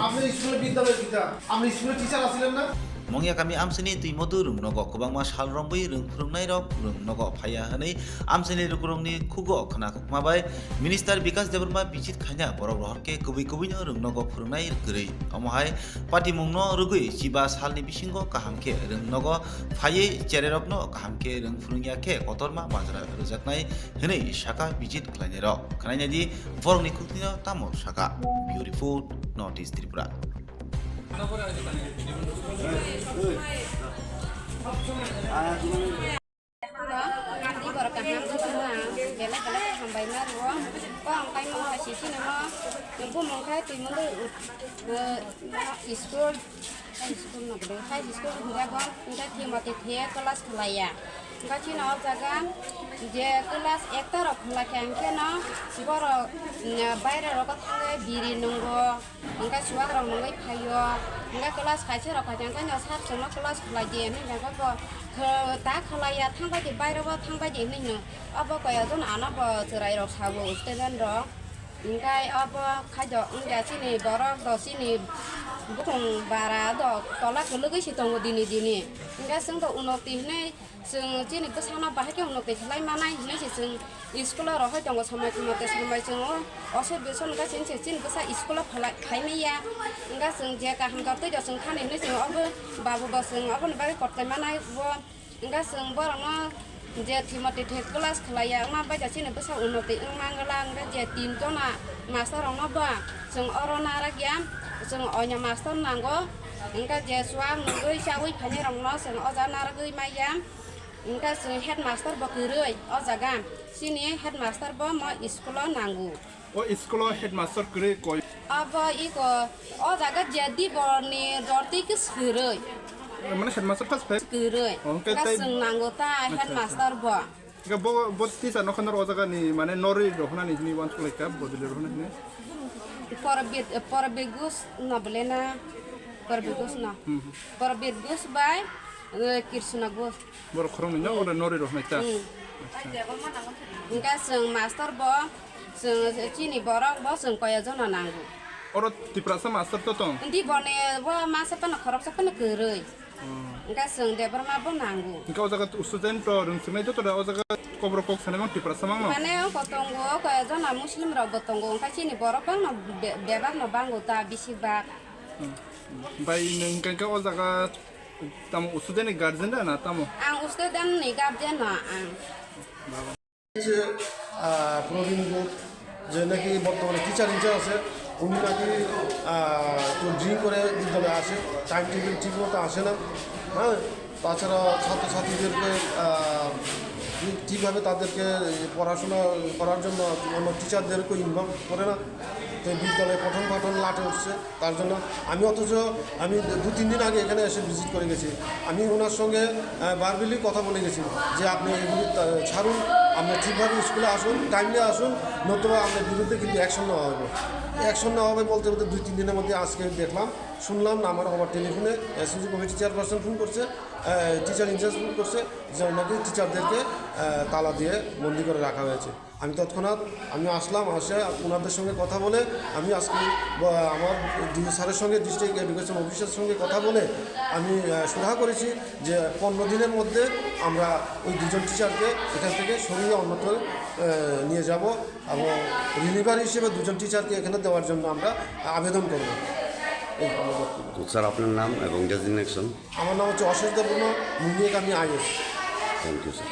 আপনি স্কুলে বিদ্যালয়ে কিতা আপনি স্কুলে টিচার আছিলেন না Mongya kami Amchaini Twimadhu Nogo Kubangma Salburum Phurungnairok Nogo Phaiya Hani Amchaini Lukurokni Khugo Khana Khukmabai Minister Bikas Development Bijit Khanya Borok Rohorke Kubi Kubino Nogo Phurungnai Gri Omohai Party Mungno Rugui Chiba Salni Bisingo Kahamke Nogo Phaiye Chererokno Kahamke Phurungyake Kotorma Majra Rujaknai Hene Shaka Bijit Khlainero Khanainyadi Phurungni Khuknino Tamo Shaka Beautiful Northeast Tripura Gaji na jaga je kelas ektar okla kengke na boro bayre rokat hangai biri nunggo engka suak rong nungai Phaiya engka kelas kaise rokat jangka nya sat sono kelas khlaje ne jangka ko ta khlaya thangba je bayre ba thangba je ni no abo kaya jon ana ba cerai rok sabu student ro engka abo khajo engka sini boro do sini butung bara do Tala kelugi sitong dini engka seng do unoti ne sing jini kesana bahaya ke unoti selai mana ini sing sekolah roh jangan sampai kemati sampai sing osir beson enggak sing kesa sekolah khai ya enggak sing dia kaham kau tu sing kan ini sing apa babu basing apa nih bagi kota mana bu enggak sing barang dia timati kelas kelaya mah baca sini besar unoti manggalang enggak dia tim jona master orang apa sing orang narak ya sing ohnya master nanggo enggak dia suang nunggu sawi banyak orang no sing oja narak mayam engka sing headmaster bo kuroi o jaga sini headmaster bo mo sekolah nanggu ও স্কুলৰ হেডমাস্টাৰ কৰে কয় aba iko o jaga jadi borni dorti ke kuroi মানে headmaster first five kuroi engka sing nanggu ta headmaster bo গা বত্তি জানখনৰ অজাগা নি মানে নৰি ৰখনা নি নি one school কা বদলে ৰখনা নি porbegus na belena porbegus na porbegus bai kirsuna gus বড় খরং নি ওরে নরি রখনা তা engka sing master bo sing chini borok bo sing kaya jona nanggu ওর তিপ্রাসা মাস্টার তো তো Ndi bone wa masa pan khorok sa pan gereuy. Engka seung de berma bo nanggu. ఇంకా ఒజగా student తో రుంసిమే తో ఒజగా కొబ్ర coke సనమ తిప్రాసా మామ Mane kotonggo kaya jona muslim ro botonggo engka chini borok bang no bebak no banggo ta bisi bak. বাই নংকা অজাগা তাম student guardian না তাম Ang ustadan ni gabjen no ang. প্রবীণ গ্রুপ যে নাকি বর্তমানে টিচার ইনচার্জ আছে উনি নাকি একটু ড্রিঙ্ক করে বিদ্যালয়ে আসে টাইম টেবিল ঠিক মতো আসে না হ্যাঁ তাছাড়া ছাত্রছাত্রীদেরকে ঠিকভাবে তাদেরকে পড়াশোনা করার জন্য অন্য টিচারদেরকে ইনভলভ করে না তো বিদ্যালয়ে পঠন পাঠন লাটে উঠছে তার জন্য অথচ আমি 2-3 দিন আগে এখানে এসে ভিজিট করে গেছি আমি ওনার সঙ্গে বারবারই কথা বলে গেছি যে আপনি এগুলি ছাড়ুন আপনি ঠিকভাবে স্কুলে আসুন টাইমলি আসুন নতুবা আপনার বিরুদ্ধে কিন্তু অ্যাকশন নেওয়া হবে বলতে 2-3 দিনের মধ্যে আজকে দেখলাম শুনলাম না আমার টেলিফোনে এসএসজি কমিটি চেয়ারপারসন ফোন করছে টিচার ইনচার্জ ফোন করছে যে নাকি টিচারদেরকে তালা দিয়ে বন্দি করে রাখা হয়েছে আমি তৎক্ষণাৎ আসলাম আসে ওনাদের সঙ্গে কথা বলে আমি আজকে আমার ডিজি স্যারের সঙ্গে ডিস্ট্রিক্ট এডুকেশন অফিসারের সঙ্গে কথা বলে আমি সুরাহা করেছি যে 15 দিনের মধ্যে আমরা ওই 2জন টিচারকে এখান থেকে সরিয়ে অন্যত্র নিয়ে যাব এবং রিলিভার হিসেবে 2জন টিচারকে এখানে দেওয়ার জন্য আমরা আবেদন করব তো স্যার আপনার নাম এবং ডেজিগনেশন আমার নাম হচ্ছে অশেষ দেববর্মা মুনিয়েক আমি আইএস থ্যাংক ইউ স্যার